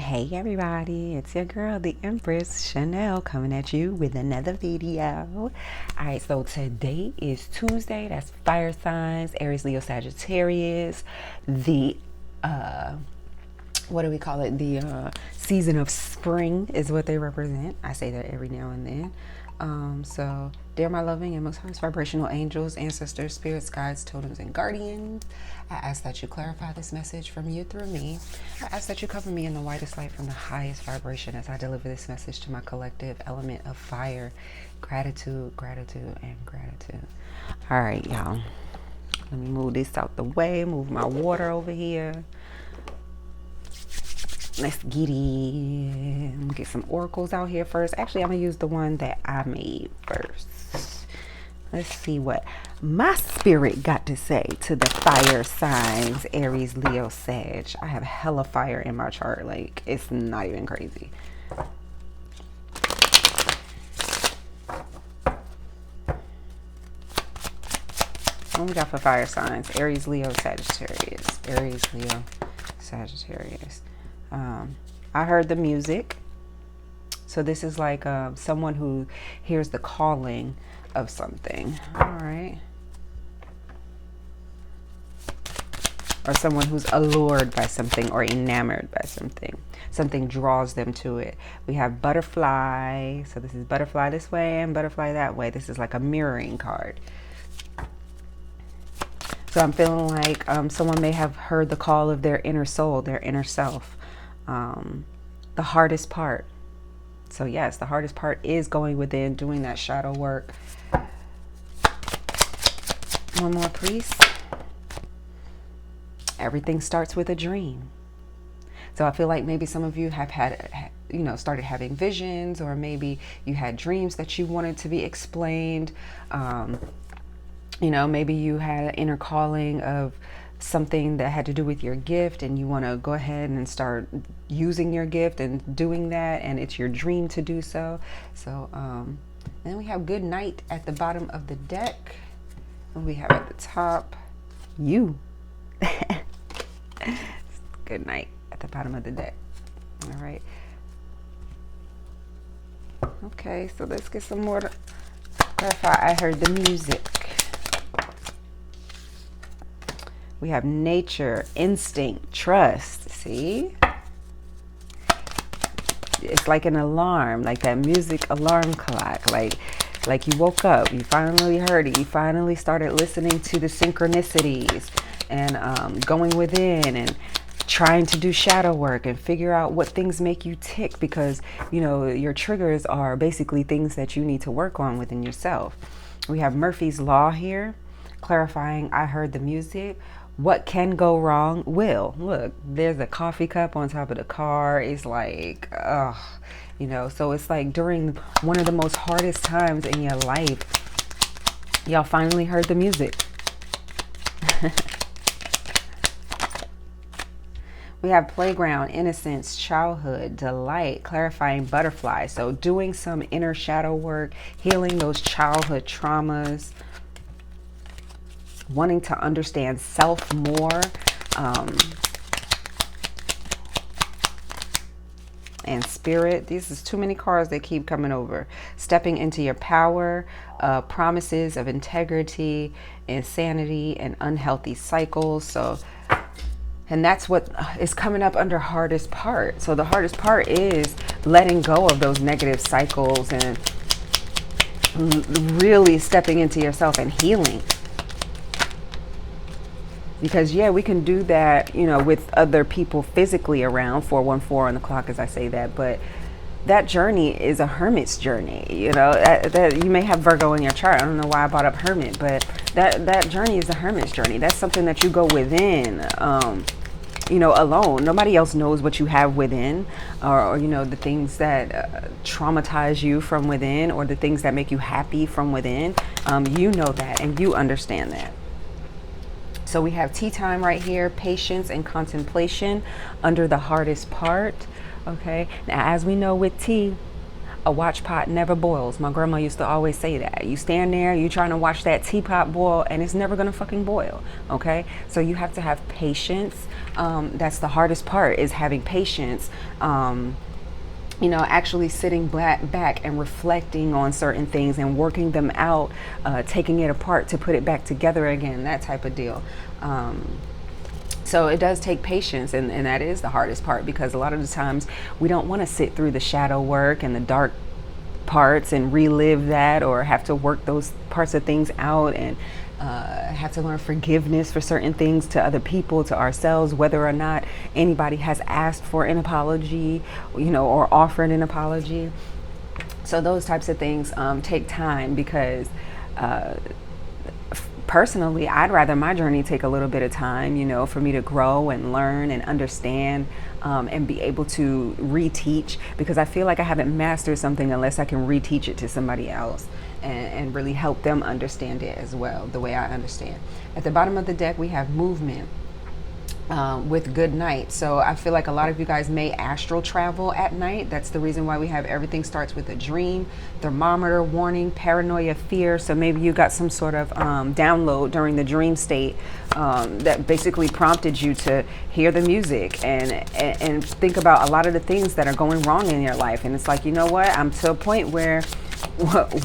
Hey everybody, it's your girl, the Empress Chanel, coming at you with another video. Alright, so today is Tuesday. That's fire signs, Aries, Leo, Sagittarius. The what do we call it? The season of spring is what they represent. I say that every now and then. So, dear my loving and most highest vibrational angels, ancestors, spirits, guides, totems, and guardians, I ask that you clarify this message from you through me. I ask that you cover me in the whitest light from the highest vibration as I deliver this message to my collective element of fire. Gratitude, gratitude, and gratitude. All right, y'all. Let me move this out the way, move my water over here. Let's get it. I'm gonna get some oracles out here first. Actually, I'm gonna use the one that I made first. Let's see what my spirit got to say to the fire signs, Aries, Leo, Sag. I have hella fire in my chart. Like, it's not even crazy. What we got for fire signs? Aries, Leo, Sagittarius. Aries, Leo, Sagittarius. I heard the music. So this is like someone who hears the calling of something. All right. Or someone who's allured by something or enamored by something. Something draws them to it. We have butterfly. So this is butterfly this way and butterfly that way. This is like a mirroring card. So I'm feeling like someone may have heard the call of their inner soul, their inner self. The hardest part. So yes, the hardest part is going within, doing that shadow work. One more, please. Everything starts with a dream. So I feel like maybe some of you have had, started having visions, or maybe you had dreams that you wanted to be explained. Maybe you had an inner calling of something that had to do with your gift, and you want to go ahead and start using your gift and doing that, and it's your dream to do so. So then we have good night at the bottom of the deck, and we have at the top you. Good night at the bottom of the deck. All right, okay, so let's get some more to clarify. I heard the music. We have nature, instinct, trust. See? It's like an alarm, like that music alarm clock. Like you woke up, you finally heard it. You finally started listening to the synchronicities and going within and trying to do shadow work and figure out what things make you tick, because, your triggers are basically things that you need to work on within yourself. We have Murphy's Law here, clarifying I heard the music. What can go wrong will. Look, there's a coffee cup on top of the car. It's like, so it's like during one of the most hardest times in your life, y'all finally heard the music. We have playground, innocence, childhood, delight, clarifying butterfly. So doing some inner shadow work, healing those childhood traumas, wanting to understand self more, and spirit. These is too many cards that keep coming over. Stepping into your power, promises of integrity, insanity, and unhealthy cycles. So, and that's what is coming up under hardest part. So the hardest part is letting go of those negative cycles and really stepping into yourself and healing. Because, we can do that, with other people physically around, 414 on the clock as I say that, but that journey is a hermit's journey. That you may have Virgo in your chart. I don't know why I brought up hermit, but that journey is a hermit's journey. That's something that you go within, alone. Nobody else knows what you have within, or the things that traumatize you from within, or the things that make you happy from within. You know that, and you understand that. So we have tea time right here, patience and contemplation under the hardest part. Okay, now as we know with tea, A watch pot never boils. My grandma used to always say that. You stand there, you trying to watch that teapot boil, and it's never gonna fucking boil. Okay, so you have to have patience. That's the hardest part, is having patience. Actually sitting back and reflecting on certain things and working them out, taking it apart to put it back together again, that type of deal. So it does take patience, and that is the hardest part, because a lot of the times we don't want to sit through the shadow work and the dark parts and relive that, or have to work those parts of things out, and have to learn forgiveness for certain things, to other people, to ourselves, whether or not anybody has asked for an apology, or offered an apology. So those types of things take time, because personally, I'd rather my journey take a little bit of time, for me to grow and learn and understand, and be able to reteach, because I feel like I haven't mastered something unless I can reteach it to somebody else, and really help them understand it as well, the way I understand. At the bottom of the deck, we have movement. With good night. So I feel like a lot of you guys may astral travel at night. That's the reason why we have everything starts with a dream, thermometer, warning, paranoia, fear. So maybe you got some sort of download during the dream state, that basically prompted you to hear the music and think about a lot of the things that are going wrong in your life. And it's like, you know what? I'm to a point where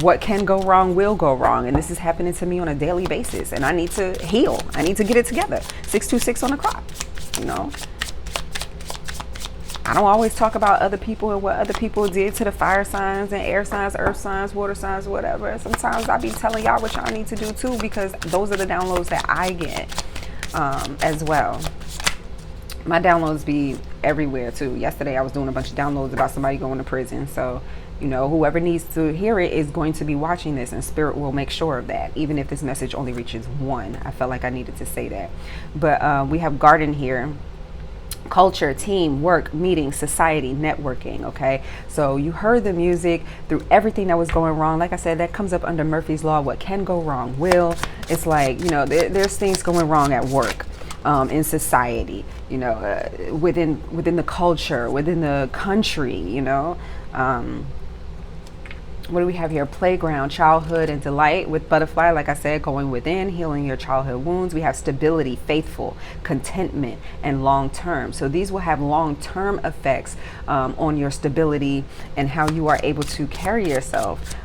what can go wrong will go wrong, and this is happening to me on a daily basis, and I need to heal. I need to get it together. 626 on the clock. I don't always talk about other people and what other people did to the fire signs and air signs, earth signs, water signs, whatever. Sometimes I be telling y'all what y'all need to do too, because those are the downloads that I get as well. My downloads be everywhere too. Yesterday I was doing a bunch of downloads about somebody going to prison. So, whoever needs to hear it is going to be watching this, and spirit will make sure of that, even if this message only reaches one. I felt like I needed to say that. But we have garden here. Culture, team, work, meeting, society, networking. Okay, so you heard the music through everything that was going wrong. Like I said, that comes up under Murphy's Law. What can go wrong will. It's like, there's things going wrong at work, in society, within the culture, within the country. What do we have here? Playground, childhood, and delight with butterfly. Like I said, going within, healing your childhood wounds. We have stability, faithful, contentment, and long term. So these will have long term effects on your stability and how you are able to carry yourself.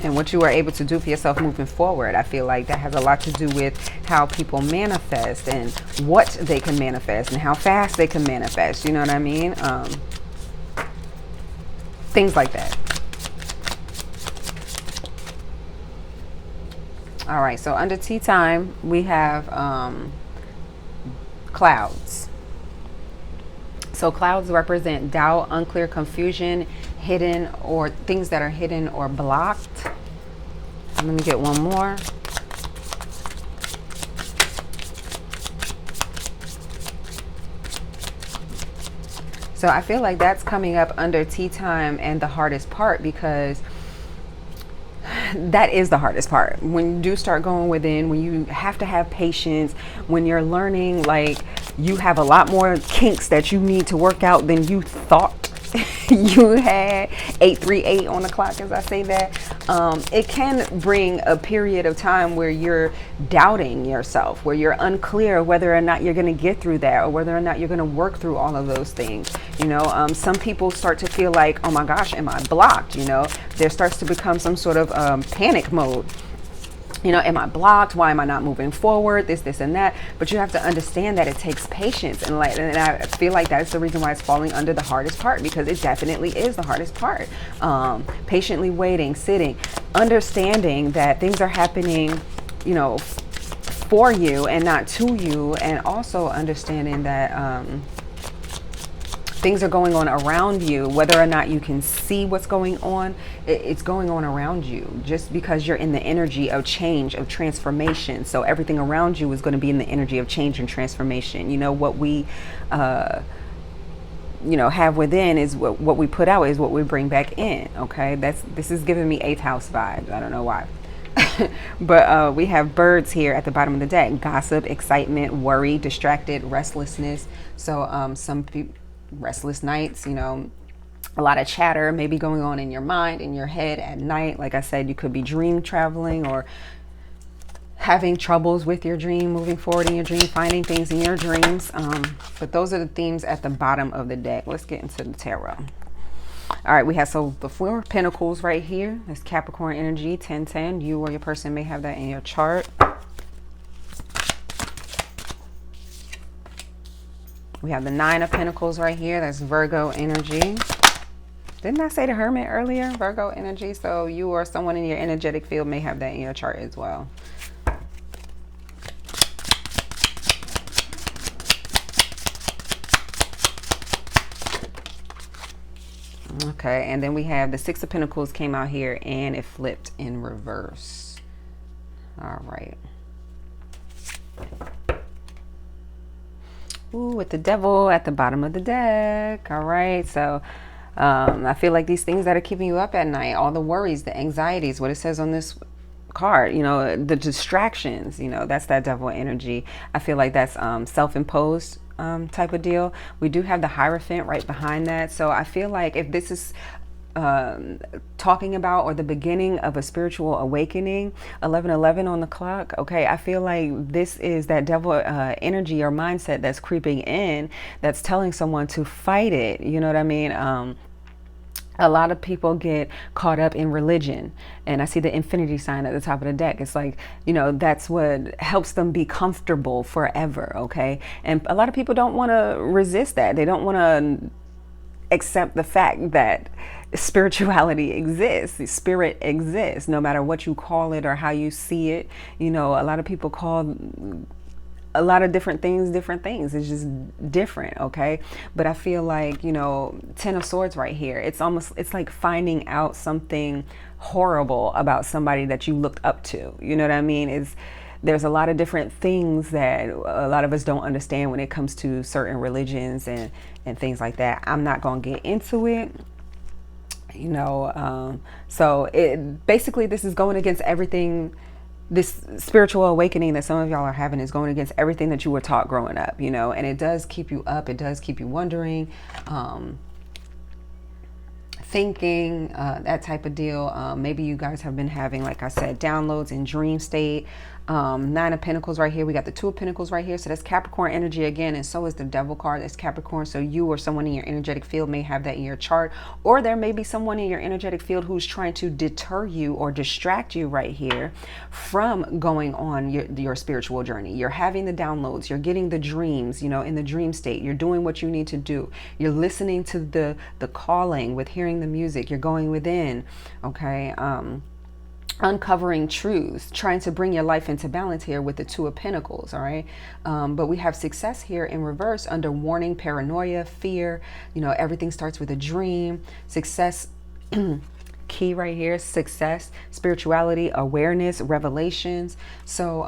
And what you are able to do for yourself moving forward. I feel like that has a lot to do with how people manifest, and what they can manifest, and how fast they can manifest. You know what I mean? Things like that. All right, so under tea time, we have clouds. So clouds represent doubt, unclear, confusion, hidden, or things that are hidden or blocked. Let me get one more. So I feel like that's coming up under tea time and the hardest part, because that is the hardest part. When you do start going within, when you have to have patience, when you're learning, like, you have a lot more kinks that you need to work out than you thought you had. 838 on the clock, as I say that. It can bring a period of time where you're doubting yourself, where you're unclear whether or not you're going to get through that, or whether or not you're going to work through all of those things. Some people start to feel like, oh my gosh, am I blocked? There starts to become some sort of panic mode. Am I blocked? Why am I not moving forward? This, and that. But you have to understand that it takes patience. And I feel like that's the reason why it's falling under the hardest part, because it definitely is the hardest part. Patiently waiting, sitting, understanding that things are happening, for you and not to you. And also understanding that, things are going on around you, whether or not you can see what's going on, it's going on around you, just because you're in the energy of change, of transformation. So everything around you is going to be in the energy of change and transformation. What we have within is what we put out is what we bring back in. Okay, this is giving me 8th house vibes. I don't know why. But we have birds here at the bottom of the deck. Gossip, excitement, worry, distracted, restlessness. So some people, restless nights, you know, a lot of chatter maybe going on in your mind, in your head at night. Like I said, you could be dream traveling or having troubles with your dream, moving forward in your dream, finding things in your dreams. But those are the themes at the bottom of the deck. Let's get into the tarot. All right, we have so the Four of Pentacles right here. That's Capricorn energy, 1010. You or your person may have that in your chart. We have the Nine of Pentacles right here. That's Virgo energy. Didn't I say the Hermit earlier? Virgo energy. So you or someone in your energetic field may have that in your chart as well. Okay, and then we have the Six of Pentacles came out here and it flipped in reverse. All right. Ooh, with the Devil at the bottom of the deck. All right, so I feel like these things that are keeping you up at night, all the worries, the anxieties, what it says on this card, you know, the distractions, you know, that's that Devil energy. I feel like that's self-imposed type of deal. We do have the Hierophant right behind that. So I feel like if this is talking about or the beginning of a spiritual awakening, 11:11 on the clock, okay, I feel like this is that devil energy or mindset that's creeping in, that's telling someone to fight it. You know what I mean? A lot of people get caught up in religion, and I see the infinity sign at the top of the deck. It's like, you know, that's what helps them be comfortable forever, okay? And a lot of people don't want to resist that. They don't want to accept the fact that spirituality exists, spirit exists, no matter what you call it or how you see it. You know, a lot of people call a lot of different things. It's just different, okay? But I feel like, you know, Ten of Swords right here, it's like finding out something horrible about somebody that you looked up to. You know what I mean? There's a lot of different things that a lot of us don't understand when it comes to certain religions and things like that. I'm not going to get into it. You know, so basically this is going against everything. This spiritual awakening that some of y'all are having is going against everything that you were taught growing up, you know, and it does keep you up. It does keep you wondering, thinking, that type of deal. Maybe you guys have been having, like I said, downloads in dream state. Nine of Pentacles right here. We got the Two of Pentacles right here. So that's Capricorn energy again. And so is the Devil card. That's Capricorn. So you or someone in your energetic field may have that in your chart. Or there may be someone in your energetic field who's trying to deter you or distract you right here from going on your spiritual journey. You're having the downloads. You're getting the dreams, you know, in the dream state. You're doing what you need to do. You're listening to the calling with hearing the music. You're going within, okay? Uncovering truths, trying to bring your life into balance here with the Two of Pentacles, all right? But we have success here in reverse under warning, paranoia, fear. You know, everything starts with a dream. Success, key right here, success, spirituality, awareness, revelations. So,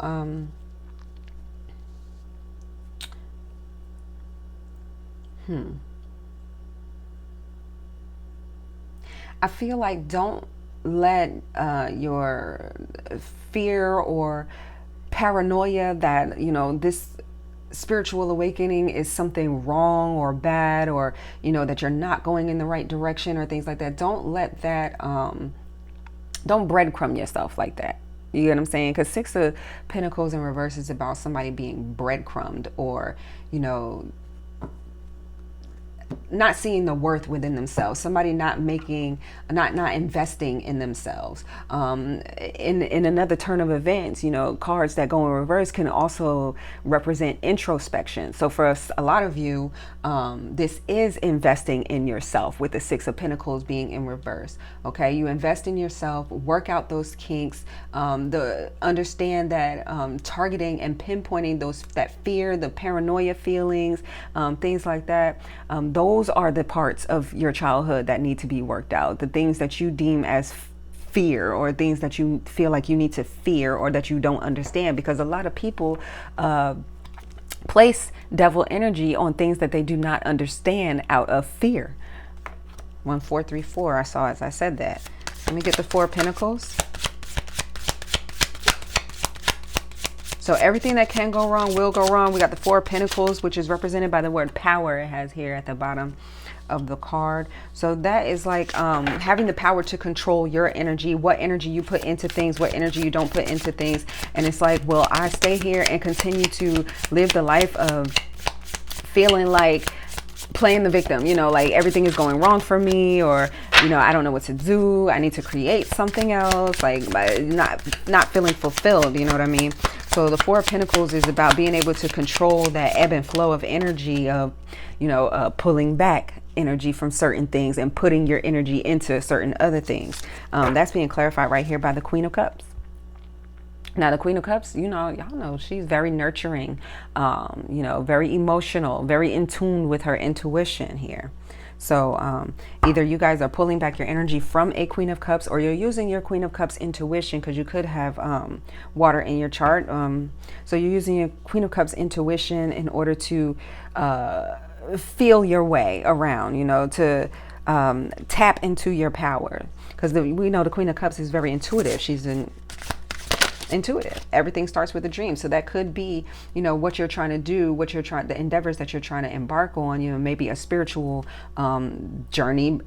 I feel like don't let your fear or paranoia that, you know, this spiritual awakening is something wrong or bad, or, you know, that you're not going in the right direction or things like that. Don't let that, don't breadcrumb yourself like that. You get what I'm saying? Because Six of Pentacles in reverse is about somebody being breadcrumbed or, you know, not seeing the worth within themselves, somebody not investing in themselves. In another turn of events, you know, cards that go in reverse can also represent introspection. So for a lot of you, this is investing in yourself with the Six of Pentacles being in reverse. Okay, you invest in yourself, work out those kinks, understand that targeting and pinpointing that fear, the paranoia feelings, things like that. Those are the parts of your childhood that need to be worked out. The things that you deem as fear, or things that you feel like you need to fear or that you don't understand, because a lot of people place devil energy on things that they do not understand out of fear. 1434, I saw as I said that. Let me get the Four of Pentacles. So everything that can go wrong will go wrong. We got the Four of Pentacles, which is represented by the word power it has here at the bottom of the card. So that is like having the power to control your energy, what energy you put into things, what energy you don't put into things. And it's like, will I stay here and continue to live the life of feeling like playing the victim, you know, like everything is going wrong for me, or, you know, I don't know what to do, I need to create something else, like not feeling fulfilled, you know what I mean? So the Four of Pentacles is about being able to control that ebb and flow of energy, of, you know, pulling back energy from certain things and putting your energy into certain other things. That's being clarified right here by the Queen of Cups. Now, the Queen of Cups, you know, y'all know she's very nurturing, you know, very emotional, very in tune with her intuition here. So either you guys are pulling back your energy from a Queen of Cups, or you're using your Queen of Cups intuition, because you could have water in your chart. So you're using your Queen of Cups intuition in order to feel your way around, you know, to tap into your power. Because we know the Queen of Cups is very intuitive. She's intuitive. Everything starts with a dream. So that could be, you know, what you're trying to do, the endeavors that you're trying to embark on. You know, maybe a spiritual journey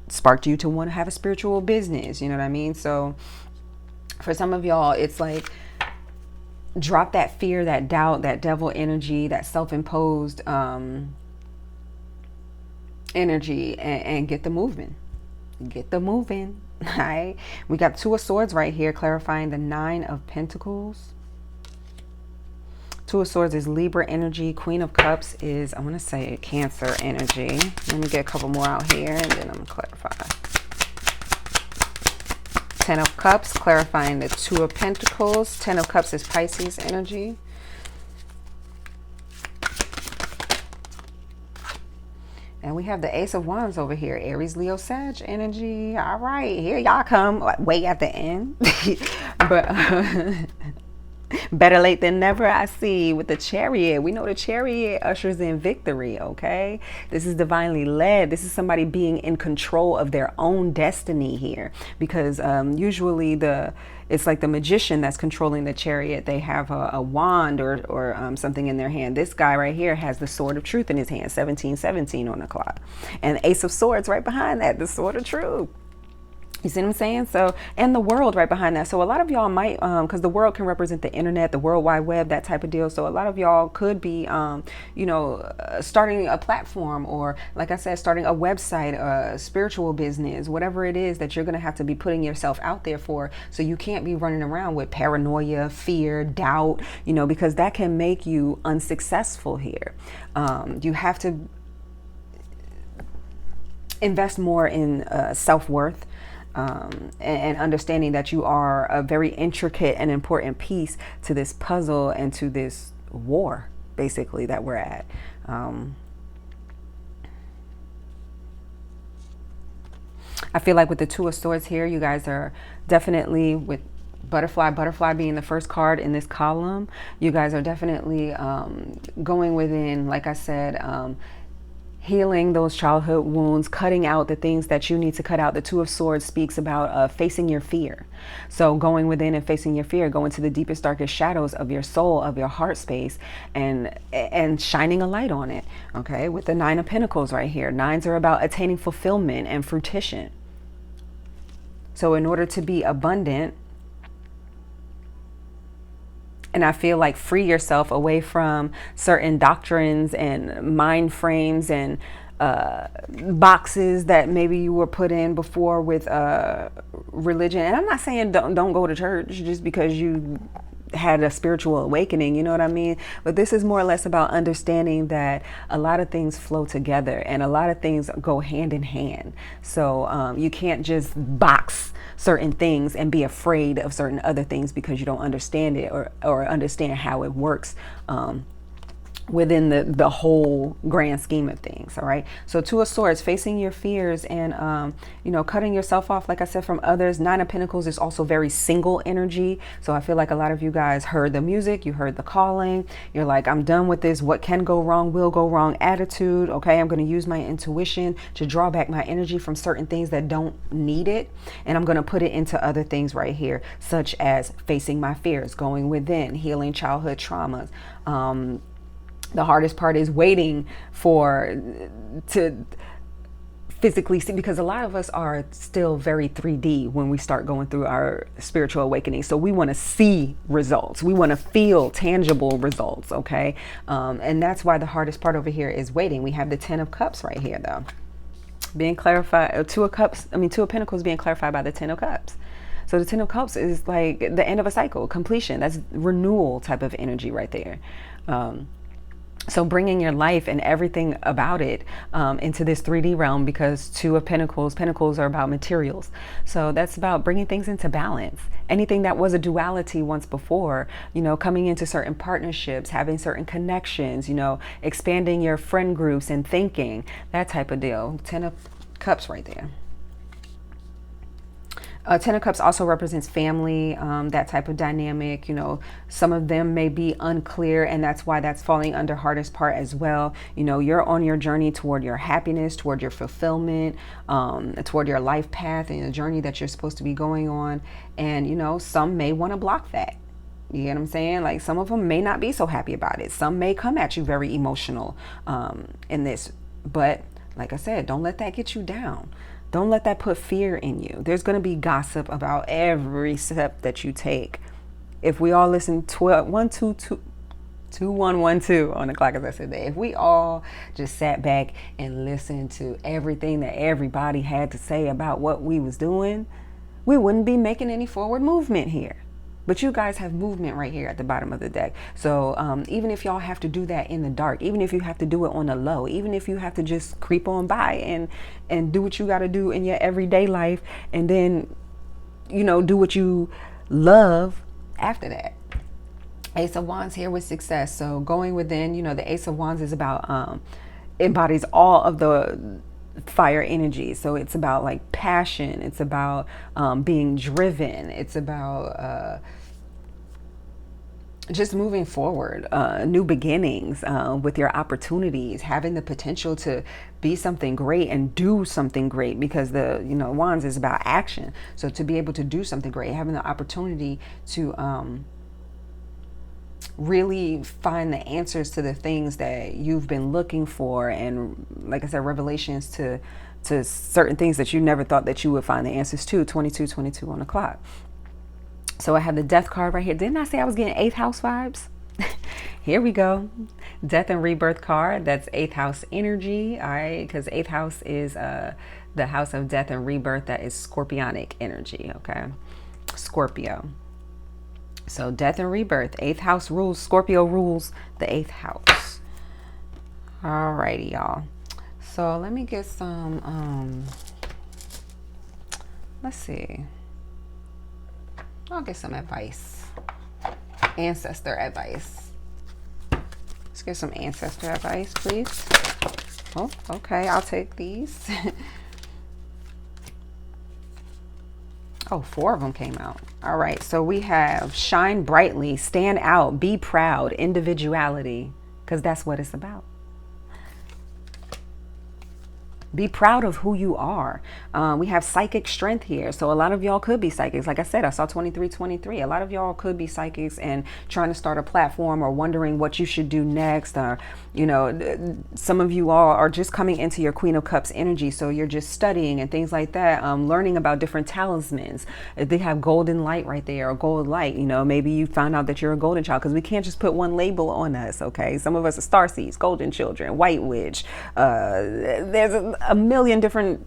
sparked you to want to have a spiritual business. You know what I mean? So for some of y'all, it's like, drop that fear, that doubt, that devil energy, that self-imposed energy, and get the moving. Get the moving. All right, we got Two of Swords right here, clarifying the Nine of Pentacles. Two of Swords is Libra energy. Queen of Cups is, I want to say, Cancer energy. Let me get a couple more out here, and then I'm going to clarify. Ten of Cups, clarifying the Two of Pentacles. Ten of Cups is Pisces energy. And we have the Ace of Wands over here, Aries, Leo, Sag energy. All right, here y'all come, way at the end. But better late than never, I see, with the Chariot. We know the Chariot ushers in victory, okay? This is divinely led. This is somebody being in control of their own destiny here. Because usually it's like the magician that's controlling the Chariot. They have a wand or something in their hand. This guy right here has the Sword of Truth in his hand, 1717 on the clock. And Ace of Swords right behind that, the Sword of Truth. You see what I'm saying? So, and the world right behind that. So a lot of y'all might, because the world can represent the internet, the World Wide Web, that type of deal. So a lot of y'all could be, you know, starting a platform, or like I said, starting a website, a spiritual business, whatever it is that you're going to have to be putting yourself out there for. So you can't be running around with paranoia, fear, doubt, you know, because that can make you unsuccessful here. You have to invest more in self-worth. And understanding that you are a very intricate and important piece to this puzzle and to this war, basically, that we're at. I feel like with the Two of Swords here, you guys are definitely, with butterfly being the first card in this column, you guys are definitely going within, like I said, healing those childhood wounds, cutting out the things that you need to cut out. The Two of Swords speaks about facing your fear. So going within and facing your fear, going to the deepest, darkest shadows of your soul, of your heart space, and shining a light on it. Okay, with the Nine of Pentacles right here. Nines are about attaining fulfillment and fruition. So in order to be abundant, and I feel like free yourself away from certain doctrines and mind frames and boxes that maybe you were put in before with religion. And I'm not saying don't go to church just because you had a spiritual awakening, you know what I mean? But this is more or less about understanding that a lot of things flow together and a lot of things go hand in hand. So you can't just box certain things and be afraid of certain other things because you don't understand it or understand how it works within the whole grand scheme of things. All right, so Two of Swords, facing your fears and cutting yourself off, like I said, from others. Nine of Pentacles is also very single energy, so I feel like a lot of you guys heard the music, you heard the calling, you're like, I'm done with this, what can go wrong will go wrong attitude. Okay, I'm going to use my intuition to draw back my energy from certain things that don't need it, and I'm going to put it into other things right here, such as facing my fears, going within, healing childhood traumas. The hardest part is waiting to physically see, because a lot of us are still very 3D when we start going through our spiritual awakening. So we want to see results. We want to feel tangible results. Okay. And that's why the hardest part over here is waiting. We have the 10 of Cups right here, though, being clarified. Two of Pentacles being clarified by the 10 of Cups. So the 10 of Cups is like the end of a cycle, completion. That's renewal type of energy right there. So bringing your life and everything about it into this 3D realm, because Two of Pentacles are about materials. So that's about bringing things into balance. Anything that was a duality once before, coming into certain partnerships, having certain connections, expanding your friend groups and thinking, that type of deal. 10 of Cups right there. 10 of Cups also represents family, that type of dynamic. Some of them may be unclear, and that's why that's falling under hardest part as well. You're on your journey toward your happiness, toward your fulfillment, toward your life path and the journey that you're supposed to be going on. And, some may want to block that. You get what I'm saying? Like, some of them may not be so happy about it. Some may come at you very emotional in this. But like I said, don't let that get you down. Don't let that put fear in you. There's going to be gossip about every step that you take. If we all listen 2112 on the clock, as I said that, if we all just sat back and listened to everything that everybody had to say about what we was doing, we wouldn't be making any forward movement here. But you guys have movement right here at the bottom of the deck. So even if y'all have to do that in the dark, even if you have to do it on the low, even if you have to just creep on by and do what you got to do in your everyday life, and then, do what you love after that. Ace of Wands here with success. So going within, the Ace of Wands is about, embodies all of the fire energy. So it's about like passion. It's about being driven. It's about just moving forward, new beginnings with your opportunities, having the potential to be something great and do something great, because the Wands is about action. So to be able to do something great, having the opportunity to really find the answers to the things that you've been looking for, and like I said, revelations to certain things that you never thought that you would find the answers to. 2222 on the clock. So I have the Death card right here. Didn't I say I was getting 8th house vibes? Here we go. Death and Rebirth card. That's 8th house energy. All right, because 8th house is the house of death and rebirth. That is Scorpionic energy. Okay, Scorpio. So death and rebirth. 8th house rules. Scorpio rules the 8th house. Alrighty, y'all. So let me get some, let's see. I'll get some advice. Ancestor advice. Let's get some ancestor advice, please. Oh, okay. I'll take these. Oh, 4 of them came out. All right. So we have shine brightly, stand out, be proud, individuality, because that's what it's about. Be proud of who you are. We have psychic strength here. So a lot of y'all could be psychics. Like I said, I saw 2323. A lot of y'all could be psychics and trying to start a platform, or wondering what you should do next. Or, some of you all are just coming into your Queen of Cups energy. So you're just studying and things like that. Learning about different talismans. They have golden light right there, or gold light. Maybe you found out that you're a golden child, because we can't just put one label on us. Okay. Some of us are starseeds, golden children, white witch. There's a million different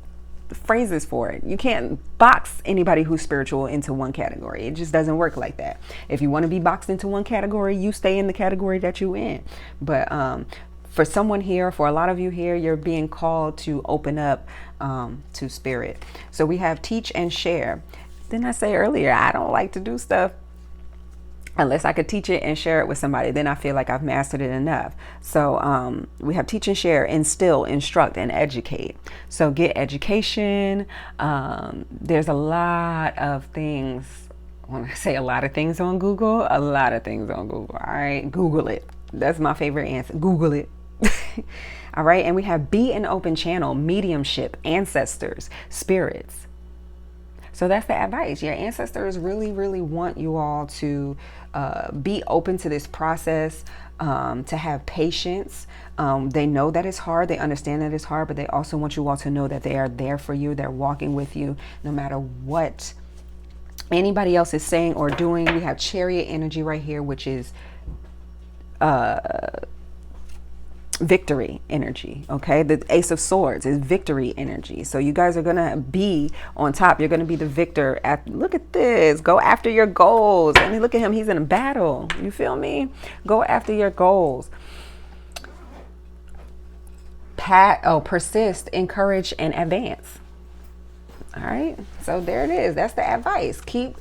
phrases for it. You can't box anybody who's spiritual into one category. It just doesn't work like that. If you want to be boxed into one category, you stay in the category that you're in. But for someone here, for a lot of you here, you're being called to open up to spirit. So we have teach and share. Didn't I say earlier, I don't like to do stuff unless I could teach it and share it with somebody, then I feel like I've mastered it enough. So we have teach and share, instill, instruct, and educate. So get education. There's a lot of things. When I say a lot of things on Google, a lot of things on Google. All right, Google it. That's my favorite answer. Google it. All right, and we have be an open channel, mediumship, ancestors, spirits. So that's the advice. Your ancestors really, really want you all to be open to this process, to have patience. They know that it's hard. They understand that it's hard, but they also want you all to know that they are there for you. They're walking with you no matter what anybody else is saying or doing. We have chariot energy right here, which is victory energy. Okay, the Ace of Swords is victory energy. So you guys are gonna be on top. You're gonna be the victor. Look at this. Go after your goals. I mean, look at him. He's in a battle. You feel me? Go after your goals. Persist, encourage, and advance. All right. So there it is. That's the advice. Keep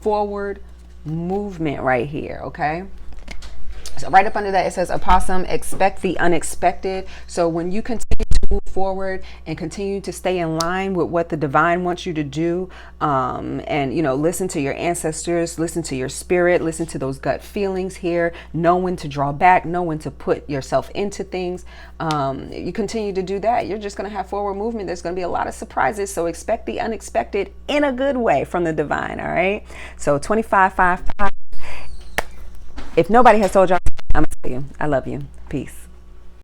forward movement right here. Okay. So right up under that, it says opossum, expect the unexpected. So when you continue to move forward and continue to stay in line with what the divine wants you to do, and, you know, listen to your ancestors, listen to your spirit, listen to those gut feelings here, know when to draw back, know when to put yourself into things. You continue to do that, you're just going to have forward movement. There's going to be a lot of surprises. So expect the unexpected in a good way from the divine. All right. So 2555. If nobody has told y'all, I'm going to tell you, I love you. Peace.